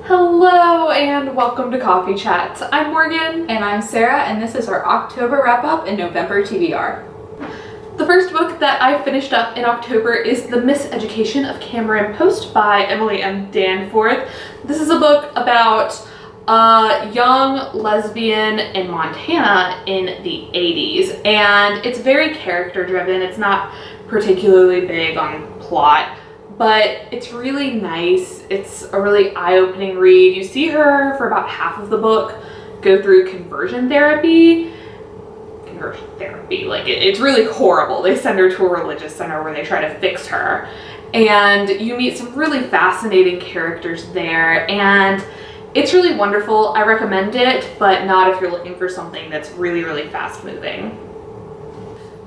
Hello and welcome to Coffee Chats. I'm Morgan. And I'm Sarah, and this is our October wrap-up and November TBR. The first book that I finished up in October is The Miseducation of Cameron Post by Emily M. Danforth. This is a book about a young lesbian in Montana in the 80s, and it's very character-driven. It's not particularly big on plot, but it's really nice. It's a really eye-opening read. You see her for about half of the book go through conversion therapy. Like it's really horrible. They send her to a religious center where they try to fix her. And you meet some really fascinating characters there, and it's really wonderful. I recommend it, but not if you're looking for something that's really, really fast moving.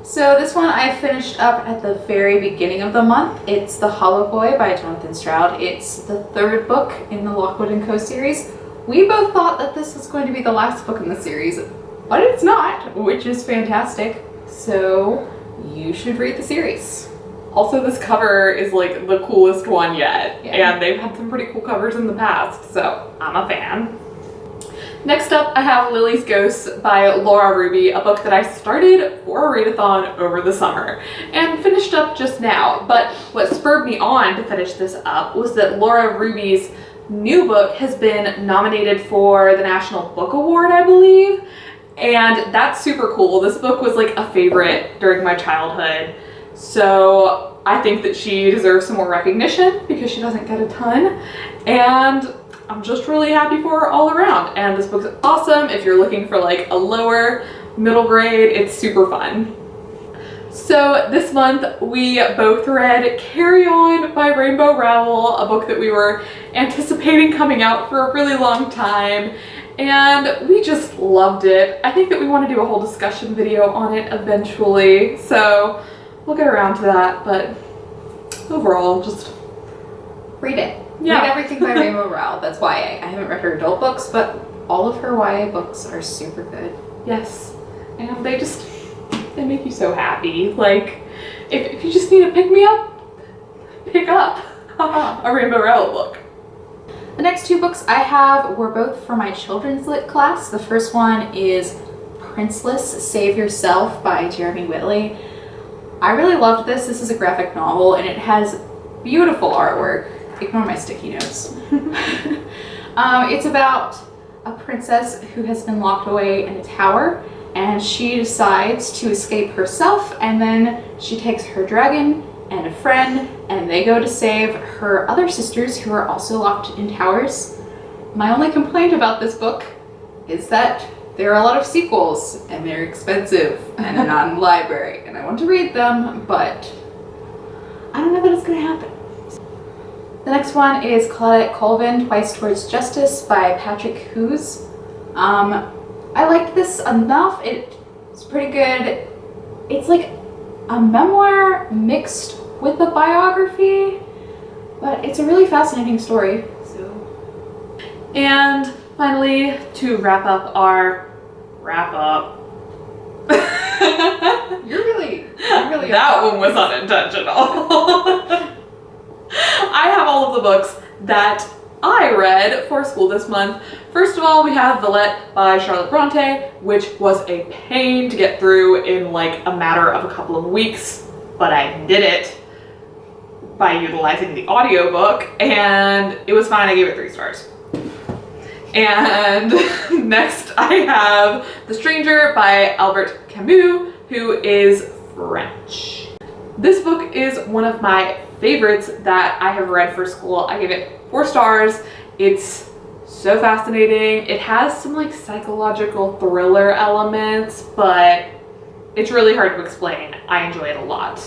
So this one I finished up at the very beginning of the month. It's The Hollow Boy by Jonathan Stroud. It's the third book in the Lockwood & Co. series. We both thought that this was going to be the last book in the series, but it's not, which is fantastic. So you should read the series. Also, this cover is like the coolest one yet, Yeah. and they've had some pretty cool covers in the past, so I'm a fan. Next up, I have Lily's Ghosts by Laura Ruby, a book that I started for a readathon over the summer and finished up just now. But what spurred me on to finish this up was that Laura Ruby's new book has been nominated for the National Book Award, I believe, and that's super cool. This book was like a favorite during my childhood, so I think that she deserves some more recognition because she doesn't get a ton, and I'm just really happy for her all around. And this book's awesome if you're looking for like a lower middle grade. It's super fun. So this month we both read Carry On by Rainbow Rowell, a book that we were anticipating coming out for a really long time, and we just loved it. I think that we want to do a whole discussion video on it eventually, so we'll get around to that, but overall, just Read it. Yeah. Read everything by Rainbow Rowell. That's YA. I haven't read her adult books, but all of her YA books are super good. yes. And they make you so happy. Like, if you just need to pick me up, pick up a Rainbow Rowell book. The next two books I have were both for my children's lit class. The first one is Princeless, Save Yourself by Jeremy Whitley. I really loved this. This is a graphic novel, and it has beautiful artwork. Ignore my sticky notes. It's about a princess who has been locked away in a tower, and she decides to escape herself, and then she takes her dragon and a friend, and they go to save her other sisters who are also locked in towers. My only complaint about this book is that there are a lot of sequels, and they're expensive, and they're not in the library, and I want to read them, but I don't know that it's going to happen. The next one is Claudette Colvin, Twice Towards Justice by Patrick Hughes. I liked this enough. It's pretty good. It's like a memoir mixed with a biography, but it's a really fascinating story. And finally, to wrap up our wrap-up. You're really That one was unintentional. I have all of the books that I read for school this month. First of all, we have Villette by Charlotte Bronte, which was a pain to get through in like a matter of a couple of weeks, but I did it by utilizing the audiobook, and it was fine. I gave it 3 stars. And next I have The Stranger by Albert Camus, who is French. This book is one of my favorites that I have read for school. I gave it 4 stars. It's so fascinating. It has some like psychological thriller elements, but it's really hard to explain. I enjoy it a lot.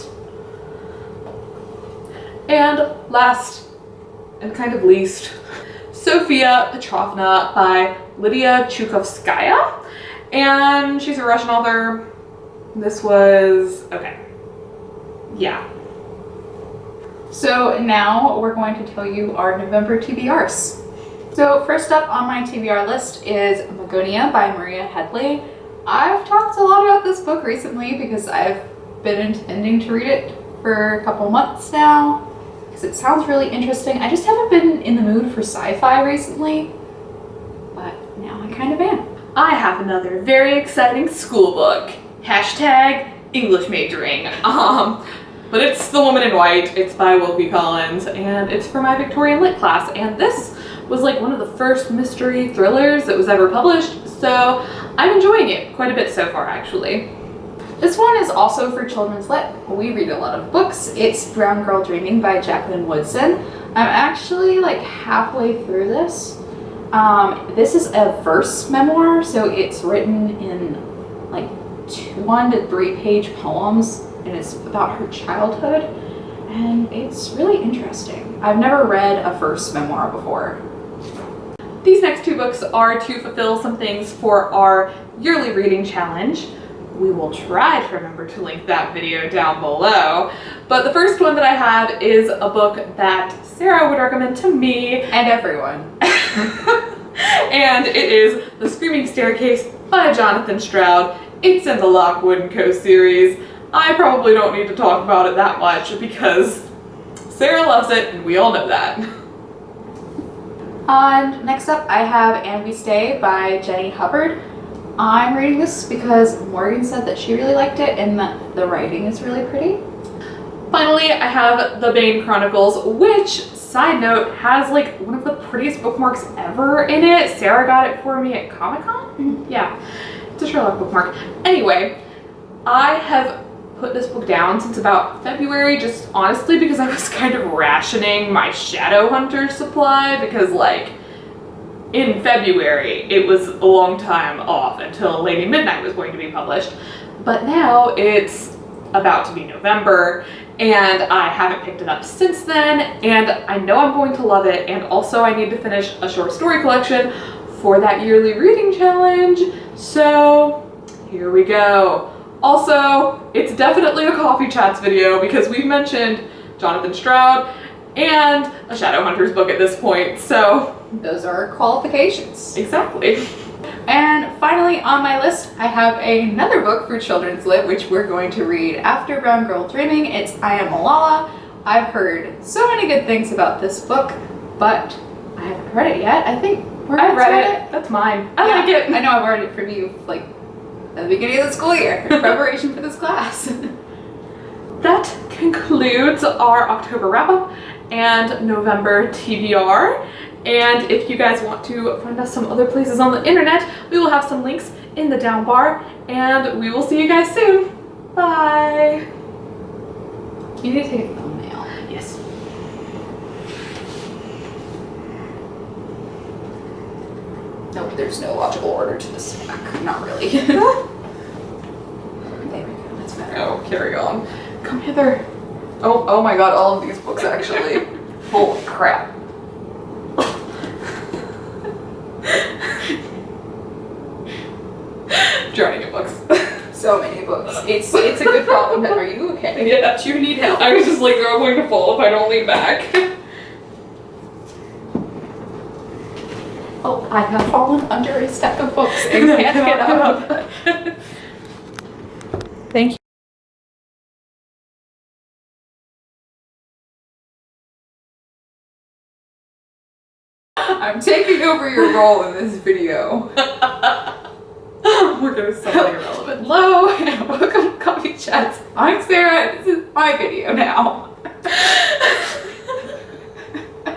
And last and kind of least, Sophia Petrovna by Lydia Chukovskaya, and she's a Russian author. This was okay. Yeah. So now we're going to tell you our November TBRs. So first up on my TBR list is Magonia by Maria Headley. I've talked a lot about this book recently because I've been intending to read it for a couple months now. because it sounds really interesting. I just haven't been in the mood for sci-fi recently, but now I kind of am. I have another very exciting school book. Hashtag English majoring. But it's The Woman in White. It's by Wilkie Collins, and it's for my Victorian Lit class. And this was like one of the first mystery thrillers that was ever published, so I'm enjoying it quite a bit so far, actually. This one is also for children's lit. We read a lot of books. It's Brown Girl Dreaming by Jacqueline Woodson. I'm actually like halfway through this. This is a verse memoir, so it's written in like 1 to 3 page poems, and it's about her childhood, and it's really interesting. I've never read a verse memoir before. These next 2 books are to fulfill some things for our yearly reading challenge. We will try to remember to link that video down below. But the first one that I have is a book that Sarah would recommend to me. And everyone. And it is The Screaming Staircase by Jonathan Stroud. It's in the Lockwood & Co. series. I probably don't need to talk about it that much because Sarah loves it and we all know that. And next up I have And We Stay by Jenny Hubbard. I'm reading this because Morgan said that she really liked it and that the writing is really pretty. Finally, I have The Bane Chronicles, which, side note, has like one of the prettiest bookmarks ever in it. Sarah got it for me at Comic-Con? Mm-hmm. Yeah, it's a Sherlock bookmark. Anyway, I have put this book down since about February, just honestly because I was kind of rationing my Shadowhunter supply because like in February it was a long time off until Lady Midnight was going to be published, but now it's about to be November and I haven't picked it up since then, and I know I'm going to love it, and also I need to finish a short story collection for that yearly reading challenge, so here we go. Also, it's definitely a Coffee Chats video because we've mentioned Jonathan Stroud and a Shadowhunters book at this point, so those are qualifications. Exactly. And finally on my list, I have another book for children's lit, which we're going to read after Brown Girl Dreaming. It's I Am Malala. I've heard so many good things about this book, but I haven't read it yet. I think I've read it. That's mine. I like it. I know I've read it for you like at the beginning of the school year in preparation for this class. That concludes our October wrap-up and November TBR. And if you guys want to find us some other places on the internet, we will have some links in the down bar, and we will see you guys soon. Bye. You need to take a thumbnail. Yes. Nope, there's no logical order to this back. Not really. There we go, that's better. Oh, carry on. Come hither. Oh my god, all of these books actually. Holy crap. Drowning in books. So many books. It's a good problem. Are you okay? Yeah. Do you need help? I was just like, they're all going to fall if I don't lean back. Oh, I have fallen under a stack of books and can't get up. Thank you. I'm taking over your role in this video. We're gonna sound irrelevant. Hello and welcome to Coffee Chats. I'm Sarah and this is my video now.